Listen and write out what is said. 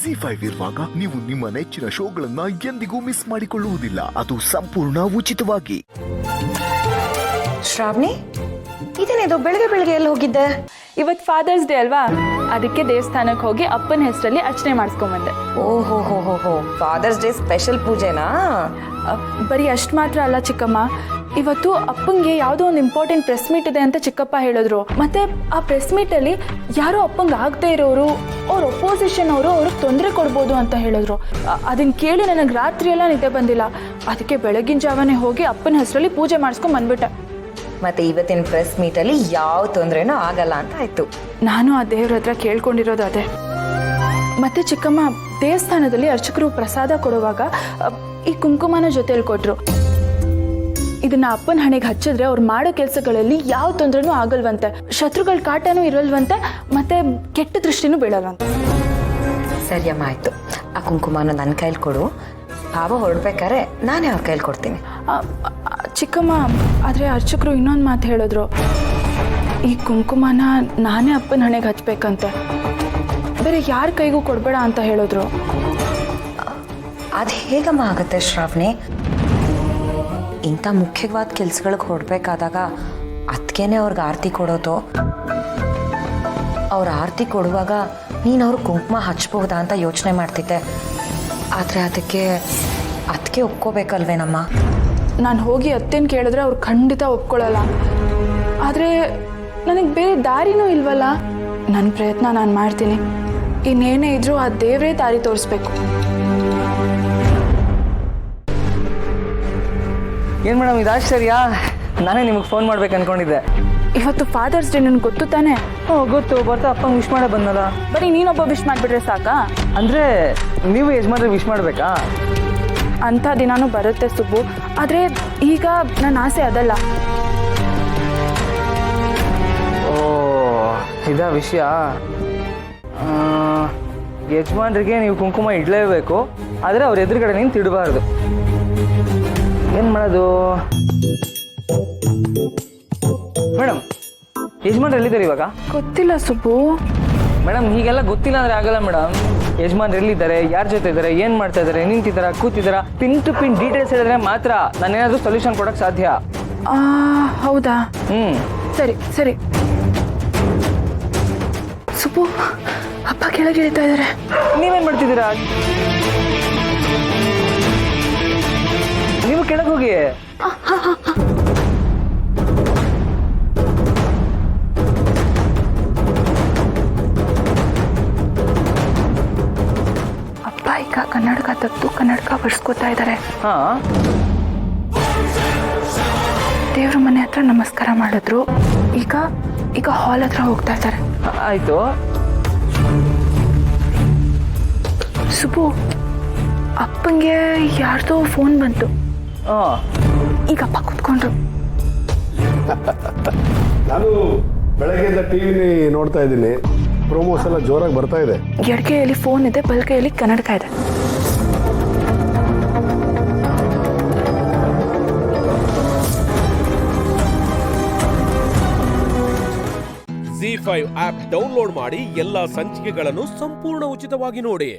ZEE5 ಇರುವಾಗ ನೀವು ನಿಮ್ಮ ನೆಚ್ಚಿನ ಶೋಗಳನ್ನ ಎಂದಿಗೂ ಮಿಸ್ ಮಾಡಿಕೊಳ್ಳುವುದಿಲ್ಲ. ಅದು ಸಂಪೂರ್ಣ ಉಚಿತವಾಗಿ. ಶ್ರಾವಣಿ, ಇದೇನಿದು ಬೆಳಗ್ಗೆ ಬೆಳಗ್ಗೆ ಎಲ್ಲಿ ಹೋಗಿದ್ದೆ? ಇವತ್ತು ಫಾದರ್ಸ್ ಡೇ ಅಲ್ವಾ, ಅದಕ್ಕೆ ದೇವಸ್ಥಾನಕ್ಕೆ ಹೋಗಿ ಅಪ್ಪನ ಹೆಸರಲ್ಲಿ ಅರ್ಚನೆ ಮಾಡಿಸ್ಕೊಂಬಂದೆ. ಓಹೋ ಹೋ ಹೋ ಹೋ, ಫಾದರ್ಸ್ ಡೇ ಸ್ಪೆಷಲ್ ಪೂಜೆನಾ? ಬರೀ ಅಷ್ಟು ಮಾತ್ರ ಅಲ್ಲ ಚಿಕ್ಕಮ್ಮ, ಇವತ್ತು ಅಪ್ಪಂಗೆ ಯಾವುದೋ ಒಂದು ಇಂಪಾರ್ಟೆಂಟ್ ಪ್ರೆಸ್ ಮೀಟ್ ಇದೆ ಅಂತ ಚಿಕ್ಕಪ್ಪ ಹೇಳಿದ್ರು. ಮತ್ತೆ ಆ ಪ್ರೆಸ್ ಮೀಟಲ್ಲಿ ಯಾರೋ ಅಪ್ಪಂಗೆ ಆಗದೆ ಇರೋರು, ಅವ್ರ ಒಪೋಸಿಷನ್ ಅವರು ಅವ್ರಿಗೆ ತೊಂದರೆ ಕೊಡ್ಬೋದು ಅಂತ ಹೇಳಿದ್ರು. ಅದನ್ನು ಕೇಳಿ ನನಗೆ ರಾತ್ರಿ ಎಲ್ಲ ನಿದ್ದೆ ಬಂದಿಲ್ಲ. ಅದಕ್ಕೆ ಬೆಳಗಿನ ಜಾವನೇ ಹೋಗಿ ಅಪ್ಪನ ಹೆಸರಲ್ಲಿ ಪೂಜೆ ಮಾಡಿಸ್ಕೊಂಡು ಬಂದ್ಬಿಟ್ಟೆ. ಮತ್ತೆ ಇವತ್ತಿನ ಪ್ರೆಸ್ ಮೀಟಲ್ಲಿ ಯಾವ ತೊಂದರೆನೂ ಆಗಲ್ಲ ಅಂತ ಆಯ್ತು. ನಾನು ಆ ದೇವ್ರ ಹತ್ರ ಕೇಳ್ಕೊಂಡಿರೋದು ಅದೇ. ಮತ್ತೆ ಚಿಕ್ಕಮ್ಮ, ದೇವಸ್ಥಾನದಲ್ಲಿ ಅರ್ಚಕರು ಪ್ರಸಾದ ಕೊಡುವಾಗ ಈ ಕುಂಕುಮನ ಜೊತೆಲಿ ಕೊಟ್ರು. ಇದನ್ನ ಅಪ್ಪನ ಹಣೆಗೆ ಹಚ್ಚಿದ್ರೆ ಅವ್ರು ಮಾಡೋ ಕೆಲಸಗಳಲ್ಲಿ ಯಾವ ತೊಂದರೆನೂ ಆಗಲ್ವಂತೆ, ಶತ್ರುಗಳ ಕಾಟನೂ ಇರಲ್ವಂತೆ, ಮತ್ತೆ ಕೆಟ್ಟ ದೃಷ್ಟಿನೂ ಬೀಳಲ್ವಂತೆ. ಸರಿಯಮ್ಮ, ಆಯ್ತು. ಆ ಕುಂಕುಮನ ನನ್ನ ಕೈಲಿ ಕೊಡು. ಭಾವ ಹೊರಡ್ಬೇಕಾರೆ ನಾನೇ ಅವ್ರ ಕೈಲಿ ಕೊಡ್ತೀನಿ. ಚಿಕ್ಕಮ್ಮ, ಆದರೆ ಅರ್ಚಕರು ಇನ್ನೊಂದು ಮಾತು ಹೇಳಿದ್ರು. ಈ ಕುಂಕುಮನ ನಾನೇ ಅಪ್ಪನ ಹಣೆಗೆ ಹಚ್ಬೇಕಂತೆ, ಬೇರೆ ಯಾರ ಕೈಗೂ ಕೊಡಬೇಡ ಅಂತ ಹೇಳಿದ್ರು. ಅದು ಹೇಗಮ್ಮ ಆಗುತ್ತೆ ಶ್ರಾವಣಿ? ಇಂಥ ಮುಖ್ಯವಾದ ಕೆಲ್ಸಗಳಿಗೆ ಹೊರಡ್ಬೇಕಾದಾಗ ಅದಕ್ಕೇನೆ ಅವ್ರಿಗೆ ಆರತಿ ಕೊಡೋದು. ಅವ್ರ ಆರತಿ ಕೊಡುವಾಗ ನೀನು ಅವ್ರ ಕುಂಕುಮ ಹಚ್ಬಹುದಾ ಅಂತ ಯೋಚನೆ ಮಾಡ್ತಿದ್ದೆ. ಆದರೆ ಅದಕ್ಕೆ ಒಪ್ಕೋಬೇಕಲ್ವೇನಮ್ಮ? ನಾನು ಹೋಗಿ ಅತ್ತೇನು ಕೇಳಿದ್ರೆ ಅವ್ರು ಖಂಡಿತ ಒಪ್ಕೊಳ್ಳಲ್ಲ. ಆದರೆ ನನಗೆ ಬೇರೆ ದಾರಿನೂ ಇಲ್ವಲ್ಲ. ನನ್ನ ಪ್ರಯತ್ನ ನಾನು ಮಾಡ್ತೀನಿ. ಇನ್ನೇನೇ ಇದ್ರೂ ಆ ದೇವರೇ ದಾರಿ ತೋರಿಸ್ಬೇಕು. ಏನು ಮೇಡಮ್, ಇದು ಆಶ್ಚರ್ಯ. ನಾನೇ ನಿಮಗೆ ಫೋನ್ ಮಾಡ್ಬೇಕು ಅನ್ಕೊಂಡಿದ್ದೆ. ಇವತ್ತು ಫಾದರ್ಸ್ ಡೇ ನನಗೆ ಗೊತ್ತು ತಾನೆ? ಗೊತ್ತು. ಬರ್ತಾ ಅಪ್ಪಂಗೆ ವಿಶ್ ಮಾಡೇ ಬಂದಲ್ಲ. ಬರೀ ನೀನೊಬ್ಬ ವಿಶ್ ಮಾಡಿಬಿಟ್ರೆ ಸಾಕಾ? ಅಂದರೆ ನೀವು ಯಜಮಾನ್ರಿಗೆ ವಿಶ್ ಮಾಡಬೇಕಾ? ಅಂಥ ದಿನಾನೂ ಬರುತ್ತೆ ಸುಬ್ಬು. ಆದರೆ ಈಗ ನನ್ನ ಆಸೆ ಅದಲ್ಲ. ಓ, ಇದಾ ವಿಷಯ. ಯಜಮಾನ್ರಿಗೆ ನೀವು ಕುಂಕುಮ ಇಡಲೇಬೇಕು, ಆದರೆ ಅವ್ರ ಎದುರುಗಡೆ ನೀನು ತಿಡಬಾರ್ದು. ಏನು ಮಾಡೋದು ಮೇಡಮ್? ಯಜಮಾನ್ರು ಎಲ್ಲಿದ್ದಾರೆ ಇವಾಗ? ಗೊತ್ತಿಲ್ಲ ಸುಬ್ಬು. ಮೇಡಮ್, ಹೀಗೆಲ್ಲ ಗೊತ್ತಿಲ್ಲ ಅಂದರೆ ಆಗಲ್ಲ ಮೇಡಮ್. ಯಜಮಾನ್ರು ಎಲ್ಲಿದ್ದಾರೆ, ಯಾರ ಜೊತೆ ಇದ್ದಾರೆ, ಏನು ಮಾಡ್ತಾ ಇದ್ದಾರೆ, ನಿಂತಿದ್ದಾರಾ, ಕೂತಿದ್ದಾರಾ, ಪಿನ್ ಟು ಪಿನ್ ಡೀಟೇಲ್ಸ್ ಹೇಳಿದ್ರೆ ಮಾತ್ರ ನಾನೇನಾದರೂ ಸೊಲ್ಯೂಷನ್ ಕೊಡೋಕ್ಕೆ ಸಾಧ್ಯ. ಹೌದಾ? ಸರಿ ಸರಿ. ಸುಬ್ಬು, ಅಪ್ಪ ಕೆಳಗೆ ಇಳಿತಾ ಇದ್ದಾರೆ. ನೀವೇನು ಮಾಡ್ತಿದ್ದೀರಾ? ನೀವು ಕೆಳಗೆ ಹೋಗಿ. ಅಪ್ಪ ಈಗ ಕನ್ನಡಕ ತೆಗೆದು ಕನ್ನಡಕ ಬರ್ಸ್ಕೊತಾ ಇದ್ದಾರೆ. ದೇವ್ರ ಮನೆ ಹತ್ರ ನಮಸ್ಕಾರ ಮಾಡಿದ್ರು. ಈಗ ಹಾಲ್ ಹತ್ರ ಹೋಗ್ತಾ ಇದ್ದಾರೆ. ಆಯ್ತು. ಸುಬ್ಬು, ಅಪ್ಪಂಗೆ ಯಾರ್ದೋ ಫೋನ್ ಬಂತು. ಈಗ ಅಪ್ಪ ಕೂತ್ಕೊಂಡ್ರು. ನಾನು ಬೆಳಗ್ಗೆಯಿಂದ ಟಿವಿ ನೋಡ್ತಾ ಇದ್ದೀನಿ. ಪ್ರೋಮೋಸ್ ಎಲ್ಲ ಜೋರಾಗಿ ಬರ್ತಾ ಇದೆ. ಎಡಗೈಯಲ್ಲಿ ಫೋನ್ ಇದೆ, ಬಲಗೈಯಲ್ಲಿ ಕನ್ನಡಕ ಇದೆ. ZEE5 ಆಪ್ ಡೌನ್ಲೋಡ್ ಮಾಡಿ ಎಲ್ಲಾ ಸಂಚಿಕೆಗಳನ್ನು ಸಂಪೂರ್ಣ ಉಚಿತವಾಗಿ ನೋಡಿ.